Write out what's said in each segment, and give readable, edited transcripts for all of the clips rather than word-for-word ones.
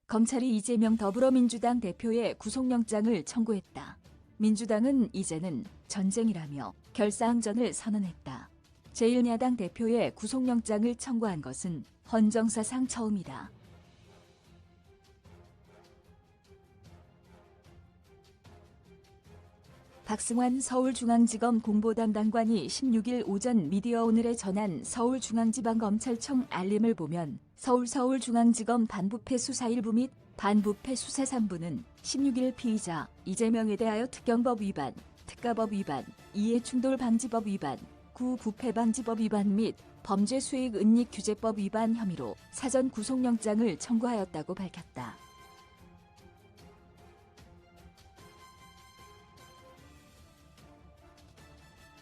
검찰이 이재명 더불어민주당 대표의 구속영장을 청구했다. 민주당은 이제는 전쟁이라며 결사항전을 선언했다. 제1야당 대표의 구속영장을 청구한 것은 헌정사상 처음이다. 박승환 서울중앙지검 공보담당관이 16일 오전 미디어오늘에 전한 서울중앙지방검찰청 알림을 보면 서울중앙지검 반부패 수사 1부 및 반부패 수사 3부는 16일 피의자 이재명에 대하여 특경법 위반, 특가법 위반, 이해충돌방지법 위반, 구부패방지법 위반 및 범죄수익은닉규제법 위반 혐의로 사전 구속영장을 청구하였다고 밝혔다.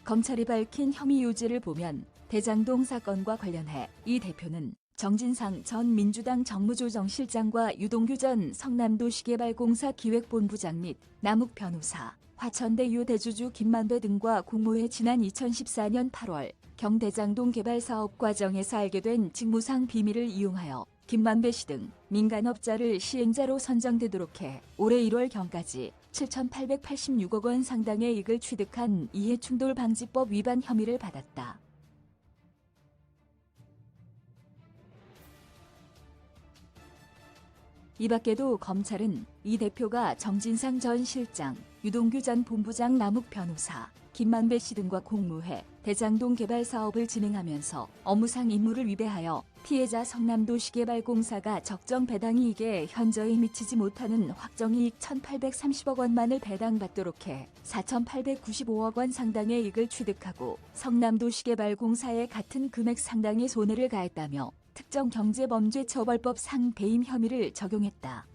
검찰이 밝힌 혐의 요지를 보면 대장동 사건과 관련해 이 대표는 정진상 전 민주당 정무조정실장과 유동규 전 성남도시개발공사 기획본부장 및 남욱 변호사, 화천대 유 대주주 김만배 등과 공모해 지난 2014년 8월 경대장동 개발 사업 과정에서 알게 된 직무상 비밀을 이용하여 김만배 씨 등 민간업자를 시행자로 선정되도록 해 올해 1월경까지 7,886억 원 상당의 이익을 취득한 이해충돌방지법 위반 혐의를 받았다. 이 밖에도 검찰은 이 대표가 정진상 전 실장, 유동규 전 본부장 남욱 변호사, 김만배 씨 등과 공모해 대장동 개발 사업을 진행하면서 업무상 임무를 위배하여 피해자 성남도시개발공사가 적정 배당이익에 현저히 미치지 못하는 확정이익 1,830억 원만을 배당받도록 해 4,895억 원 상당의 이익을 취득하고 성남도시개발공사에 같은 금액 상당의 손해를 가했다며 특정경제범죄처벌법 상배임 혐의를 적용했다.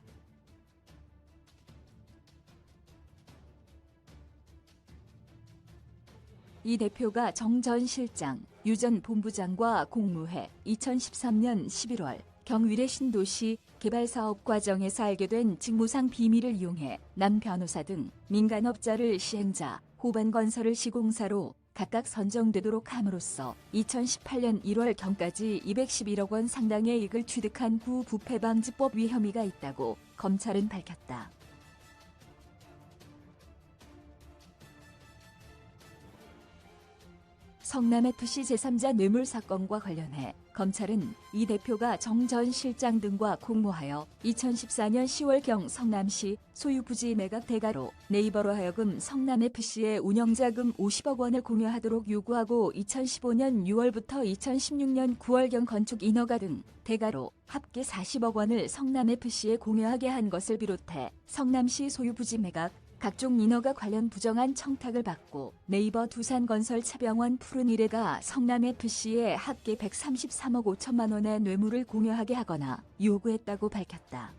이 대표가 정 전 실장, 유 전 본부장과 공모해 2013년 11월 경위례 신도시 개발 사업 과정에서 알게 된 직무상 비밀을 이용해 남 변호사 등 민간업자를 시행자, 호반건설을 시공사로 각각 선정되도록 함으로써 2018년 1월경까지 211억 원 상당의 이익을 취득한 구부패방지법 위 혐의가 있다고 검찰은 밝혔다. 성남FC 제3자 뇌물 사건과 관련해 검찰은 이 대표가 정 전 실장 등과 공모하여 2014년 10월경 성남시 소유 부지 매각 대가로 네이버로 하여금 성남FC의 운영자금 50억 원을 공여하도록 요구하고 2015년 6월부터 2016년 9월경 건축 인허가 등 대가로 합계 40억 원을 성남FC에 공여하게 한 것을 비롯해 성남시 소유 부지 매각, 각종 인허가 관련 부정한 청탁을 받고 네이버 두산건설 차병원 푸른이래가 성남FC에 합계 133억 5천만 원의 뇌물을 공여하게 하거나 요구했다고 밝혔다.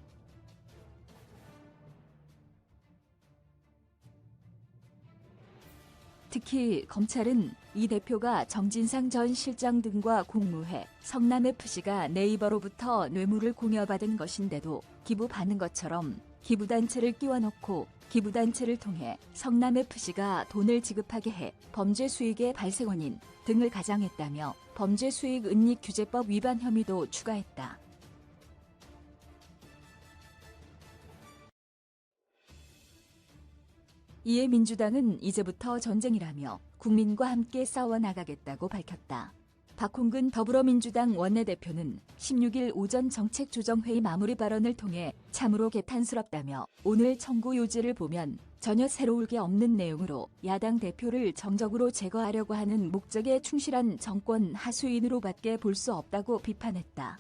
특히 검찰은 이 대표가 정진상 전 실장 등과 공모해 성남FC가 네이버로부터 뇌물을 공여받은 것인데도 기부받는 것처럼 기부단체를 끼워넣고 기부단체를 통해 성남FC가 돈을 지급하게 해 범죄 수익의 발생 원인 등을 가장했다며 범죄수익은닉규제법 위반 혐의도 추가했다. 이에 민주당은 이제부터 전쟁이라며 국민과 함께 싸워나가겠다고 밝혔다. 박홍근 더불어민주당 원내대표는 16일 오전 정책조정회의 마무리 발언을 통해 참으로 개탄스럽다며 오늘 청구 요지를 보면 전혀 새로울 게 없는 내용으로 야당 대표를 정적으로 제거하려고 하는 목적에 충실한 정권 하수인으로밖에 볼 수 없다고 비판했다.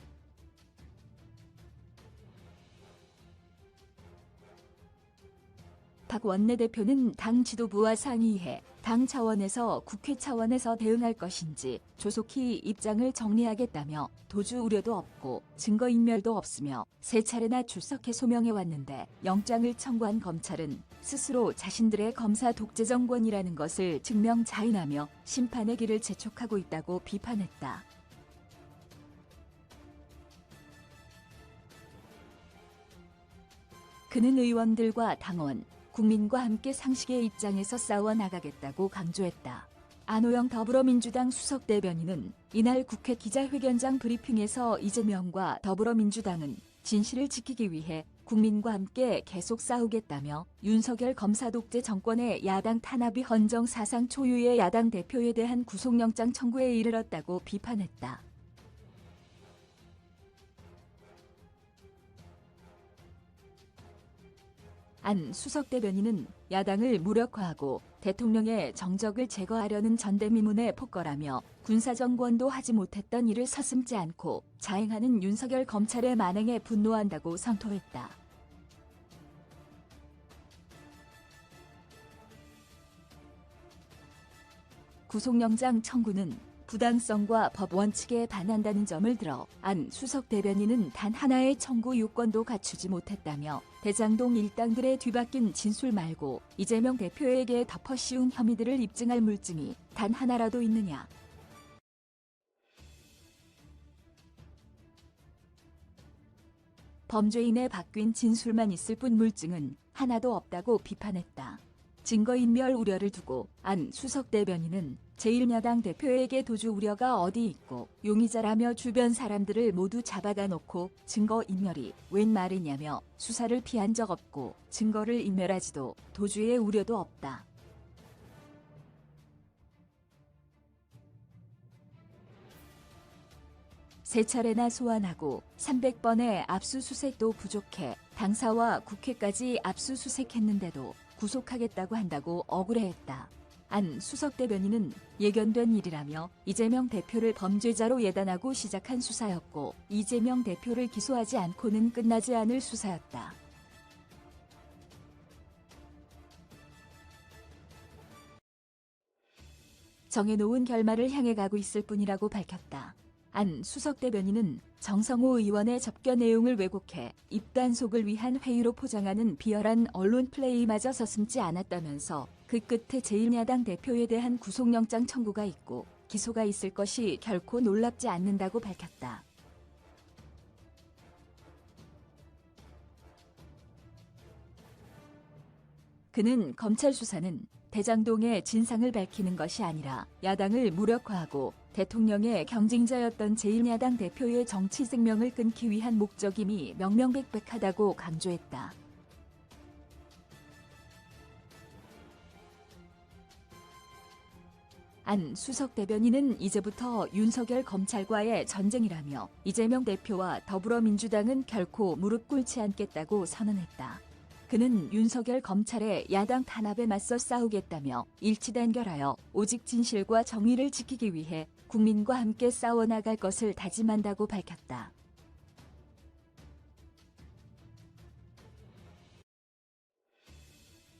박 원내대표는 당 지도부와 상의해 당 차원에서 국회 차원에서 대응할 것인지 조속히 입장을 정리하겠다며 도주 우려도 없고 증거인멸도 없으며 세 차례나 출석해 소명해왔는데 영장을 청구한 검찰은 스스로 자신들의 검사 독재 정권이라는 것을 증명 자인하며 심판의 길을 재촉하고 있다고 비판했다. 그는 의원들과 당원, 국민과 함께 상식의 입장에서 싸워나가겠다고 강조했다. 안호영 더불어민주당 수석대변인은 이날 국회 기자회견장 브리핑에서 이재명과 더불어민주당은 진실을 지키기 위해 국민과 함께 계속 싸우겠다며 윤석열 검사 독재 정권의 야당 탄압이 헌정 사상 초유의 야당 대표에 대한 구속영장 청구에 이르렀다고 비판했다. 안 수석 대변인은 야당을 무력화하고 대통령의 정적을 제거하려는 전대미문의 폭거라며 군사정권도 하지 못했던 일을 서슴지 않고 자행하는 윤석열 검찰의 만행에 분노한다고 성토했다. 구속영장 청구는 부당성과 법 원칙에 반한다는 점을 들어 안 수석 대변인은 단 하나의 청구 요건도 갖추지 못했다며 대장동 일당들의 뒤바뀐 진술 말고 이재명 대표에게 덮어씌운 혐의들을 입증할 물증이 단 하나라도 있느냐. 범죄인의 바뀐 진술만 있을 뿐 물증은 하나도 없다고 비판했다. 증거인멸 우려를 두고 안 수석 대변인은 제1야당 대표에게 도주 우려가 어디 있고 용의자라며 주변 사람들을 모두 잡아가 놓고 증거인멸이 웬 말이냐며 수사를 피한 적 없고 증거를 인멸하지도 도주의 우려도 없다. 세 차례나 소환하고 300번의 압수수색도 부족해 당사와 국회까지 압수수색했는데도 구속하겠다고 한다고 억울해했다. 안 수석 대변인은 예견된 일이라며 이재명 대표를 범죄자로 예단하고 시작한 수사였고 이재명 대표를 기소하지 않고는 끝나지 않을 수사였다. 정해놓은 결말을 향해 가고 있을 뿐이라고 밝혔다. 안 수석 대변인은 정성호 의원의 접견 내용을 왜곡해 입단속을 위한 회의로 포장하는 비열한 언론 플레이마저 서슴지 않았다면서 그 끝에 제1야당 대표에 대한 구속영장 청구가 있고 기소가 있을 것이 결코 놀랍지 않는다고 밝혔다. 그는 검찰 수사는 대장동의 진상을 밝히는 것이 아니라 야당을 무력화하고 대통령의 경쟁자였던 제1야당 대표의 정치 생명을 끊기 위한 목적임이 명명백백하다고 강조했다. 안 수석 대변인은 이제부터 윤석열 검찰과의 전쟁이라며 이재명 대표와 더불어민주당은 결코 무릎 꿇지 않겠다고 선언했다. 그는 윤석열 검찰의 야당 탄압에 맞서 싸우겠다며 일치단결하여 오직 진실과 정의를 지키기 위해 국민과 함께 싸워나갈 것을 다짐한다고 밝혔다.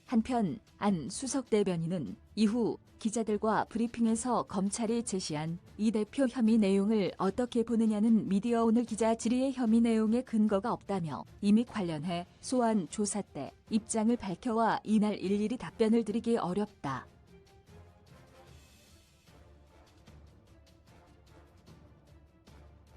한편 안 수석 대변인은 이후 기자들과 브리핑에서 검찰이 제시한 이 대표 혐의 내용을 어떻게 보느냐는 미디어오늘 기자 질의의 혐의 내용에 근거가 없다며 이미 관련해 소환 조사 때 입장을 밝혀와 이날 일일이 답변을 드리기 어렵다.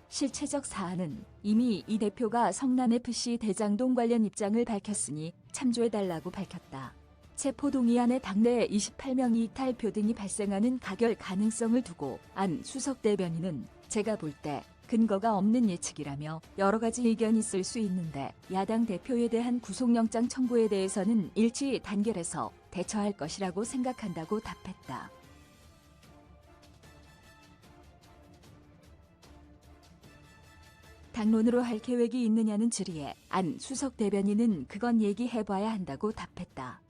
실체적 사안은 이미 이 대표가 성남FC 대장동 관련 입장을 밝혔으니 참조해달라고 밝혔다. 체포동의안의 당내 28명 이탈표 등이 발생하는 가결 가능성을 두고 안 수석 대변인은 제가 볼 때 근거가 없는 예측이라며 여러 가지 의견이 있을 수 있는데 야당 대표에 대한 구속영장 청구에 대해서는 일치 단결해서 대처할 것이라고 생각한다고 답했다. 당론으로 할 계획이 있느냐는 질의에 안 수석 대변인은 그건 얘기해봐야 한다고 답했다.